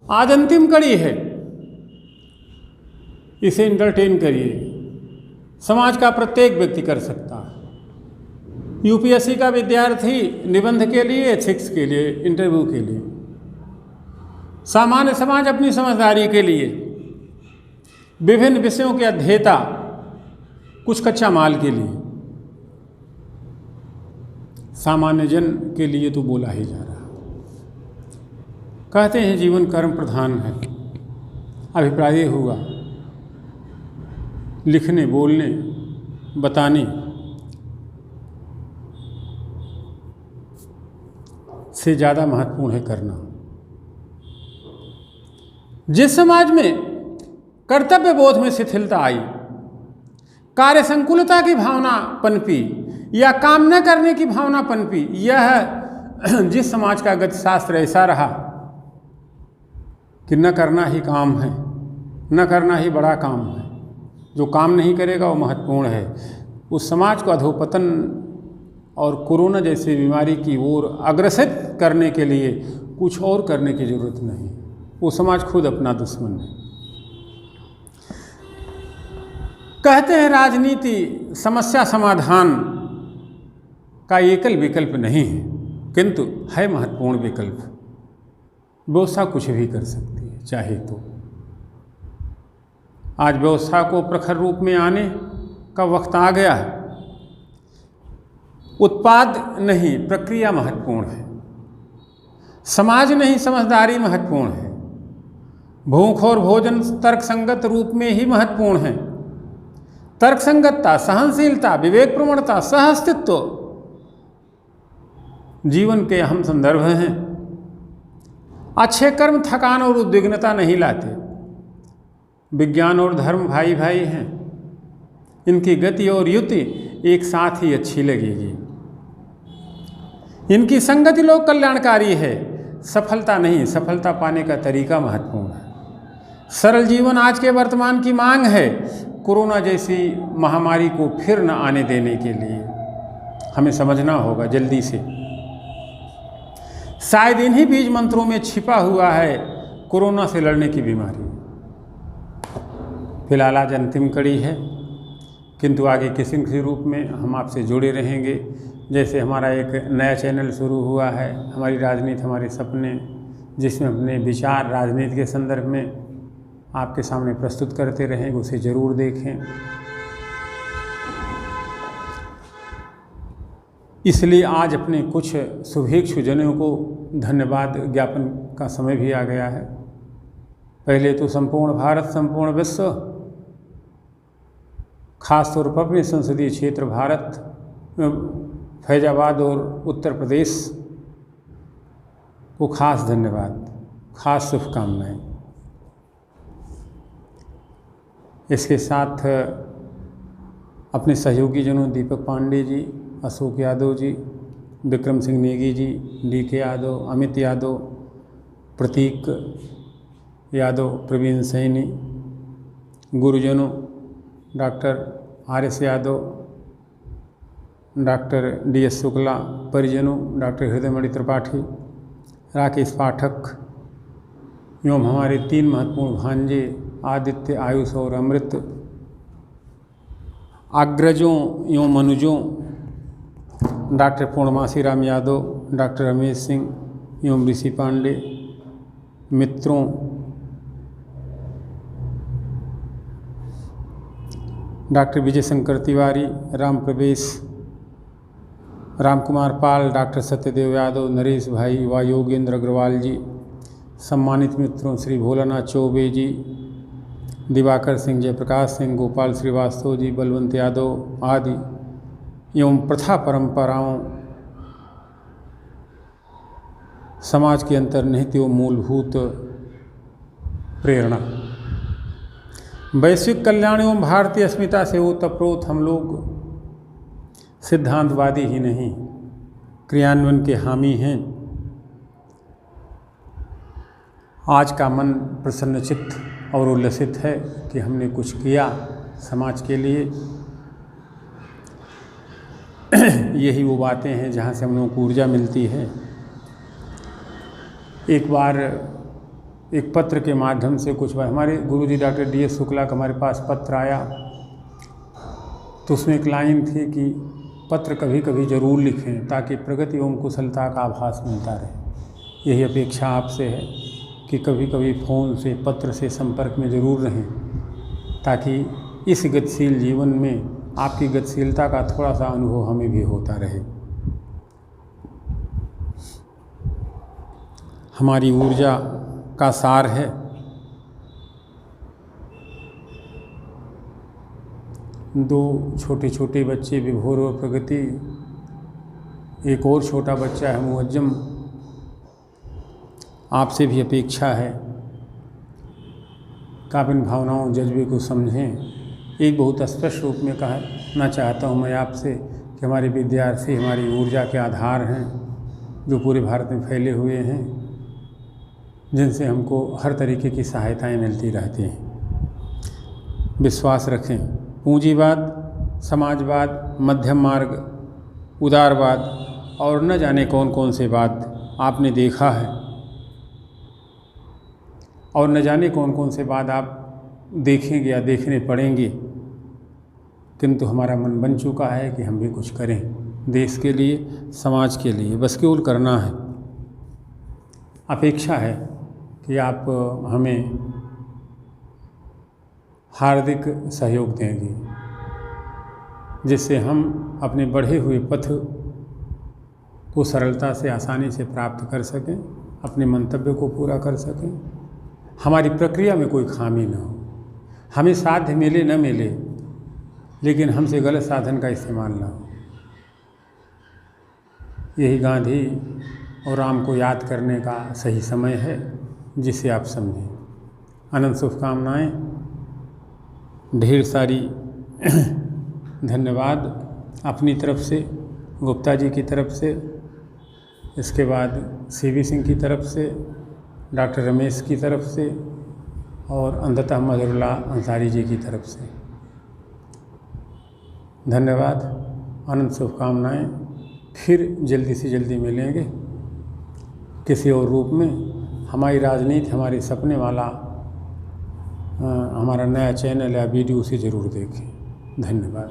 आज अंतिम कड़ी है, इसे एंटरटेन करिए। समाज का प्रत्येक व्यक्ति कर सकता है। यूपीएससी का विद्यार्थी निबंध के लिए, एथिक्स के लिए, इंटरव्यू के लिए, सामान्य समाज अपनी समझदारी के लिए, विभिन्न विषयों के अध्येता कुछ कच्चा माल के लिए, सामान्य जन के लिए तो बोला ही जा रहा। कहते हैं जीवन कर्म प्रधान है। अभिप्राय हुआ लिखने, बोलने, बताने से ज़्यादा महत्वपूर्ण है करना। जिस समाज में कर्तव्य बोध में शिथिलता आई, कार्य संकुलता की भावना पनपी या काम न करने की भावना पनपी, यह जिस समाज का गतिशास्त्र ऐसा रहा कि न करना ही काम है, न करना ही बड़ा काम है, जो काम नहीं करेगा वो महत्वपूर्ण है, उस समाज को अधोपतन और कोरोना जैसी बीमारी की ओर अग्रसित करने के लिए कुछ और करने की जरूरत नहीं। वो समाज खुद अपना दुश्मन है। कहते हैं राजनीति समस्या समाधान का एकल विकल्प नहीं है, किंतु है महत्वपूर्ण विकल्प। व्यवस्था कुछ भी कर सकती है चाहे तो। आज व्यवस्था को प्रखर रूप में आने का वक्त आ गया है। उत्पाद नहीं, प्रक्रिया महत्वपूर्ण है। समाज नहीं, समझदारी महत्वपूर्ण है। भूख और भोजन तर्कसंगत रूप में ही महत्वपूर्ण है। तर्कसंगतता, सहनशीलता, विवेक प्रवणता, सह अस्तित्व जीवन के अहम संदर्भ हैं। अच्छे कर्म थकान और उद्विग्नता नहीं लाते। विज्ञान और धर्म भाई भाई हैं। इनकी गति और युति एक साथ ही अच्छी लगेगी। इनकी संगति लोक कल्याणकारी है। सफलता नहीं, सफलता पाने का तरीका महत्वपूर्ण है। सरल जीवन आज के वर्तमान की मांग है। कोरोना जैसी महामारी को फिर न आने देने के लिए हमें समझना होगा जल्दी से। शायद इन्हीं बीज मंत्रों में छिपा हुआ है कोरोना से लड़ने की बीमारी। फिलहाल आज अंतिम कड़ी है, किंतु आगे किसी किसी रूप में हम आपसे जुड़े रहेंगे। जैसे हमारा एक नया चैनल शुरू हुआ है, हमारी राजनीति हमारे सपने, जिसमें अपने विचार राजनीति के संदर्भ में आपके सामने प्रस्तुत करते रहेंगे, उसे ज़रूर देखें। इसलिए आज अपने कुछ शुभेच्छुजनों को धन्यवाद ज्ञापन का समय भी आ गया है। पहले तो संपूर्ण भारत, संपूर्ण विश्व, खासतौर पर अपने संसदीय क्षेत्र भारत, फैजाबाद और उत्तर प्रदेश को खास धन्यवाद, खास शुभकामनाएं। इसके साथ अपने सहयोगी जनों दीपक पांडे जी, अशोक यादव जी, विक्रम सिंह नेगी जी, DK यादव, अमित यादव, प्रतीक यादव, प्रवीण सैनी, गुरुजनों doctor RS Yadav, doctor DS Shukla, परिजनों डॉक्टर हृदयमणि त्रिपाठी, राकेश पाठक एवं हमारे 3 महत्वपूर्ण भांजे आदित्य, आयुष और अमृत, अग्रजों एवं मनुजों डॉक्टर पूर्णमासी राम यादव, डॉक्टर रमेश सिंह एवं ऋषि पांडे, मित्रों, डॉक्टर विजय शंकर तिवारी, राम प्रवेश, राम कुमार पाल, डॉक्टर सत्यदेव यादव, नरेश भाई व योगेंद्र अग्रवाल जी, सम्मानित मित्रों श्री भोलानाथ चौबे जी, दिवाकर सिंह, जयप्रकाश सिंह, गोपाल श्रीवास्तव जी, बलवंत यादव आदि एवं प्रथा परंपराओं, समाज के अंतर्निहित एवं मूलभूत प्रेरणा, वैश्विक कल्याण एवं भारतीय अस्मिता से ओतप्रोत हम लोग सिद्धांतवादी ही नहीं, क्रियान्वयन के हामी हैं। आज का मन प्रसन्नचित्त और उल्लसित है कि हमने कुछ किया समाज के लिए। यही वो बातें हैं जहाँ से हम लोगों को ऊर्जा मिलती है। एक बार एक पत्र के माध्यम से कुछ बार हमारे गुरुजी डॉक्टर DS शुक्ला का हमारे पास पत्र आया, तो उसमें एक लाइन थी कि पत्र कभी कभी ज़रूर लिखें ताकि प्रगति एवं कुशलता का आभास मिलता रहे। यही अपेक्षा आपसे है कि कभी कभी फ़ोन से, पत्र से संपर्क में ज़रूर रहें, ताकि इस गतिशील जीवन में आपकी गतिशीलता का थोड़ा सा अनुभव हमें भी होता रहे। हमारी ऊर्जा का सार है दो छोटे छोटे बच्चे विभोर और प्रगति, एक और छोटा बच्चा है मुअज्जम। आपसे भी अपेक्षा है कि आप इन भावनाओं जज्बे को समझें। एक बहुत स्पष्ट रूप में कहना चाहता हूँ मैं आपसे कि हमारे विद्यार्थी हमारी ऊर्जा के आधार हैं, जो पूरे भारत में फैले हुए हैं, जिनसे हमको हर तरीके की सहायताएं मिलती रहती हैं। विश्वास रखें। पूंजीवाद, समाजवाद, मध्यम मार्ग, उदारवाद और न जाने कौन कौन से वाद आपने देखा है, और न जाने कौन कौन से वाद आप देखेंगे या देखने पड़ेंगे, किंतु हमारा मन बन चुका है कि हम भी कुछ करें देश के लिए, समाज के लिए। बस केवल करना है। अपेक्षा है कि आप हमें हार्दिक सहयोग देंगे, जिससे हम अपने बढ़े हुए पथ को सरलता से, आसानी से प्राप्त कर सकें, अपने मंतव्य को पूरा कर सकें, हमारी प्रक्रिया में कोई खामी न हो। हमें साध्य मिले न मिले, लेकिन हमसे गलत साधन का इस्तेमाल न हो। यही गांधी और राम को याद करने का सही समय है, जिसे आप समझें। अनंत शुभकामनाएँ, ढेर सारी धन्यवाद अपनी तरफ से, गुप्ता जी की तरफ से, इसके बाद CV सिंह की तरफ से, डॉक्टर रमेश की तरफ से, और अंततः मजरुल्लाह अंसारी जी की तरफ से। धन्यवाद, अनंत शुभकामनाएँ। फिर जल्दी से जल्दी मिलेंगे किसी और रूप में। हमारी राजनीति, हमारे सपने वाला हमारा नया चैनल या वीडियो, उसे ज़रूर देखें। धन्यवाद।